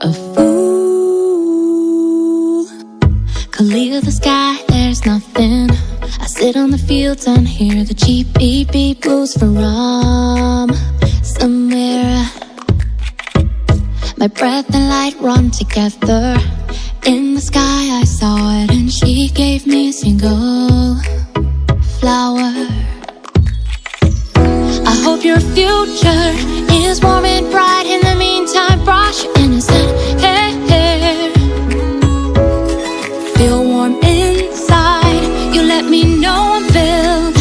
A fool could leave the sky, there's nothing. I sit on the fields and hear the cheap beep beep blues from somewhere. My breath and light run together. In the sky I saw it, and she gave me a single flower. I hope your future is warm and bright. In the meantime, brush your innocent hair. Feel warm inside. You let me know I'm filled.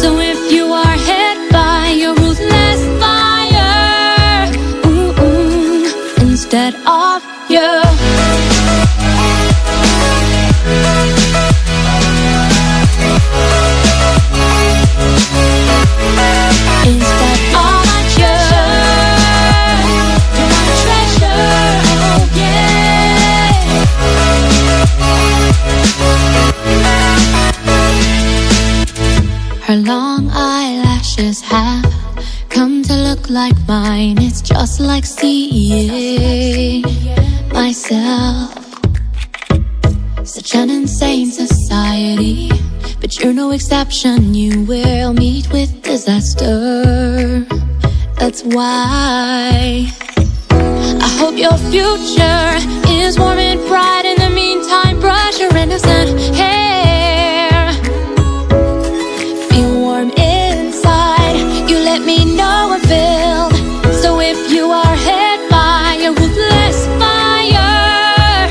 So if you are hit by your ruthless fire, instead of you, instead of you, you're my treasure, oh yeah. Her long eyelashes have come to look like mine. It's just like seeing myself. Such an insane society, but you're no exception. You will meet with disaster. That's why I hope your future is warm and bright. In the meantime, brush your innocent hair. Feel warm inside. You let me know I'm filled. So if you are hit by a ruthless fire,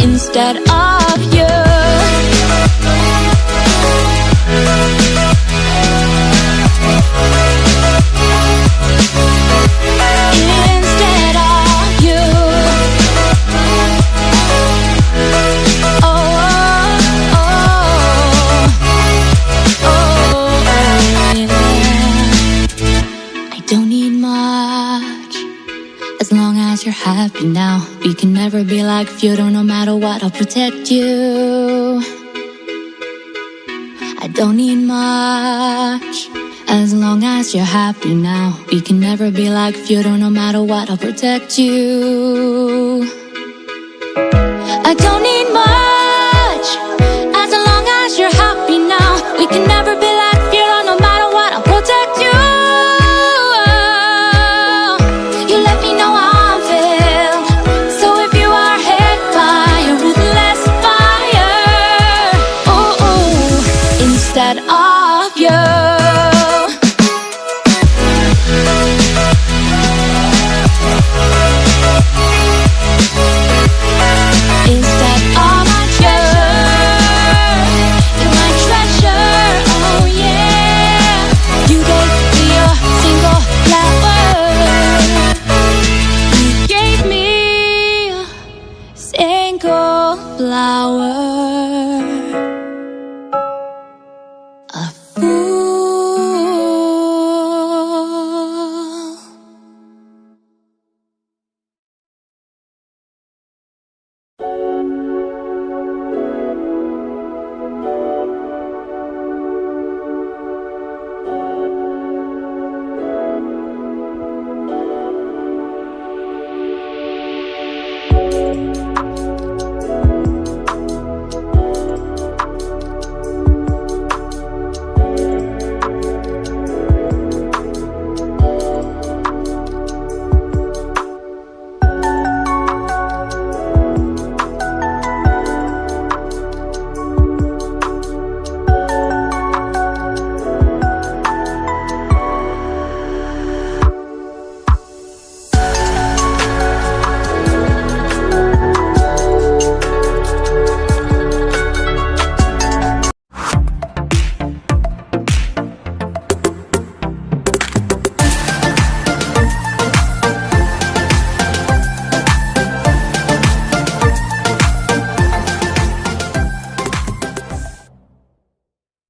instead of you, instead of you, oh, oh, oh, yeah. I don't need much, as long as you're happy now. We can never be like feudal, no matter what, I'll protect you. I don't need much, as long as you're happy now. We can never be like feudal, no matter what, I'll protect you. I don't need